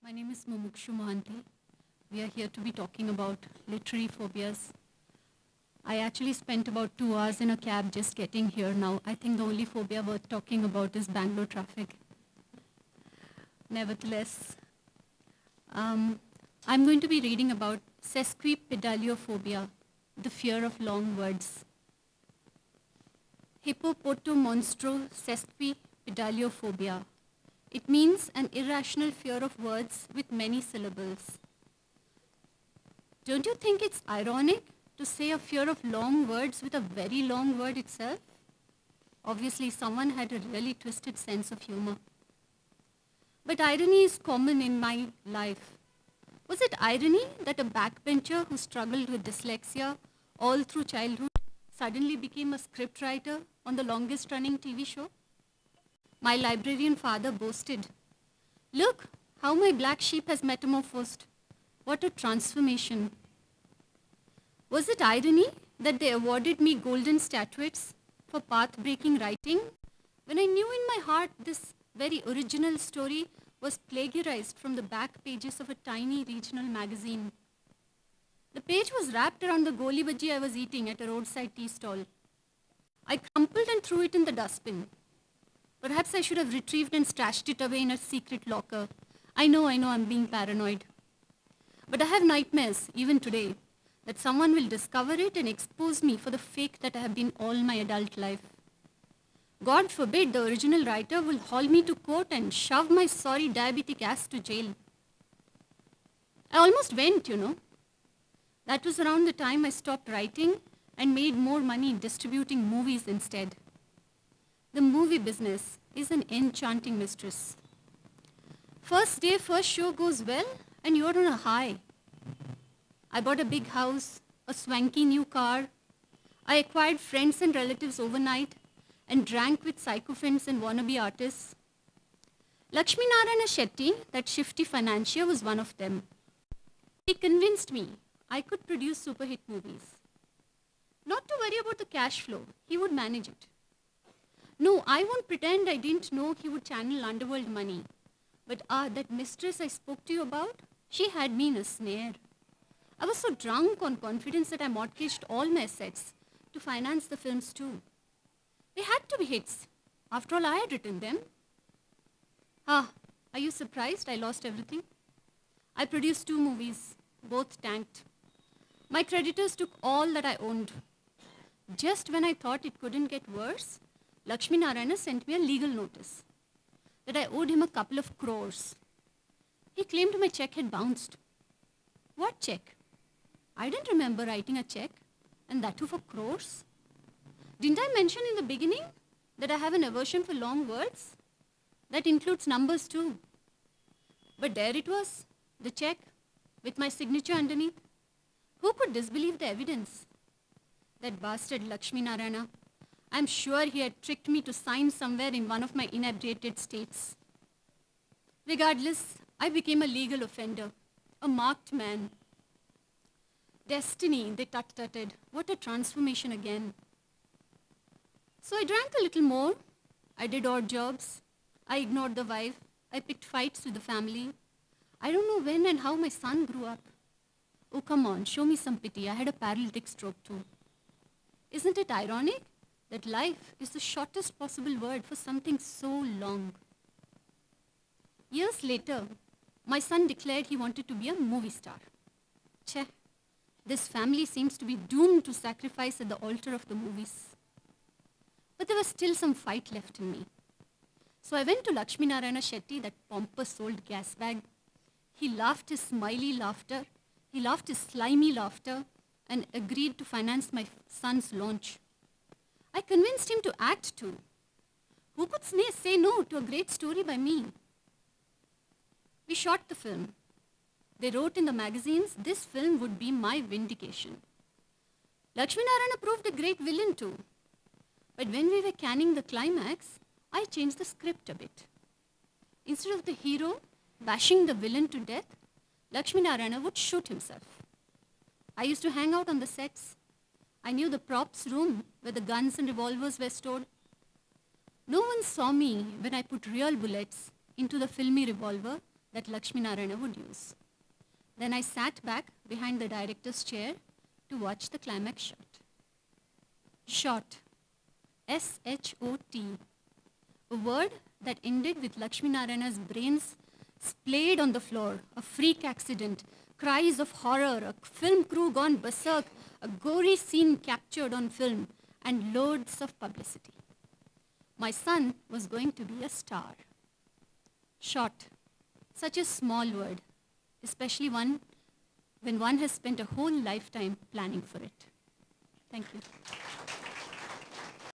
My name is Mumukshu Mohanty. We are here to be talking about literary phobias. I actually spent about 2 hours in a cab just getting here now. I think the only phobia worth talking about is Bangalore traffic. Nevertheless, I'm going to be reading about Sesquippedaliophobia, the fear of long words. Hippopotomonstro sesquipedaliophobia. It means an irrational fear of words with many syllables. Don't you think it's ironic to say a fear of long words with a very long word itself? Obviously, someone had a really twisted sense of humor. But irony is common in my life. Was it irony that a backbencher who struggled with dyslexia all through childhood suddenly became a scriptwriter on the longest running TV show? My librarian father boasted, "Look how my black sheep has metamorphosed. What a transformation." Was it irony that they awarded me golden statuettes for path-breaking writing when I knew in my heart this very original story was plagiarized from the back pages of a tiny regional magazine? The page was wrapped around the goli bhaji I was eating at a roadside tea stall. I crumpled and threw it in the dustbin. Perhaps I should have retrieved and stashed it away in a secret locker. I know, I'm being paranoid. But I have nightmares, even today, that someone will discover it and expose me for the fake that I have been all my adult life. God forbid the original writer will haul me to court and shove my sorry diabetic ass to jail. I almost went, That was around the time I stopped writing and made more money distributing movies instead. The movie business is an enchanting mistress. First day, first show goes well, and you're on a high. I bought a big house, a swanky new car. I acquired friends and relatives overnight and drank with sycophants and wannabe artists. Lakshmi Narayana Shetty, that shifty financier, was one of them. He convinced me I could produce super hit movies. Not to worry about the cash flow, he would manage it. No, I won't pretend I didn't know he would channel underworld money. But that mistress I spoke to you about, she had me in a snare. I was so drunk on confidence that I mortgaged all my assets to finance the films too. They had to be hits. After all, I had written them. Are you surprised I lost everything? I produced 2 movies, both tanked. My creditors took all that I owned. Just when I thought it couldn't get worse, Lakshmi Narayana sent me a legal notice that I owed him a couple of crores. He claimed my check had bounced. What check? I didn't remember writing a check, and that too for crores. Didn't I mention in the beginning that I have an aversion for long words? That includes numbers too. But there it was, the check, with my signature underneath. Who could disbelieve the evidence? That bastard Lakshmi Narayana. I'm sure he had tricked me to sign somewhere in one of my inebriated states. Regardless, I became a legal offender, a marked man. Destiny, they tut-tutted. What a transformation again. So I drank a little more. I did odd jobs. I ignored the wife. I picked fights with the family. I don't know when and how my son grew up. Oh, come on, show me some pity. I had a paralytic stroke too. Isn't it ironic that life is the shortest possible word for something so long? Years later, my son declared he wanted to be a movie star. Cheh, this family seems to be doomed to sacrifice at the altar of the movies. But there was still some fight left in me. So I went to Lakshmi Narayana Shetty, that pompous old gas bag. He laughed his smiley laughter. He laughed his slimy laughter and agreed to finance my son's launch. I convinced him to act too. Who could say no to a great story by me? We shot the film. They wrote in the magazines this film would be my vindication. Lakshmi Narayana proved a great villain too. But when we were canning the climax, I changed the script a bit. Instead of the hero bashing the villain to death, Lakshmi Narayana would shoot himself. I used to hang out on the sets. I knew the props room where the guns and revolvers were stored. No one saw me when I put real bullets into the filmy revolver that Lakshmi Narayana would use. Then I sat back behind the director's chair to watch the climax shot. Shot. S-H-O-T. A word that ended with Lakshmi Narayana's brains splayed on the floor, a freak accident, cries of horror, a film crew gone berserk, a gory scene captured on film, and loads of publicity. My son was going to be a star. Shot. Such a small word, especially one when one has spent a whole lifetime planning for it. Thank you.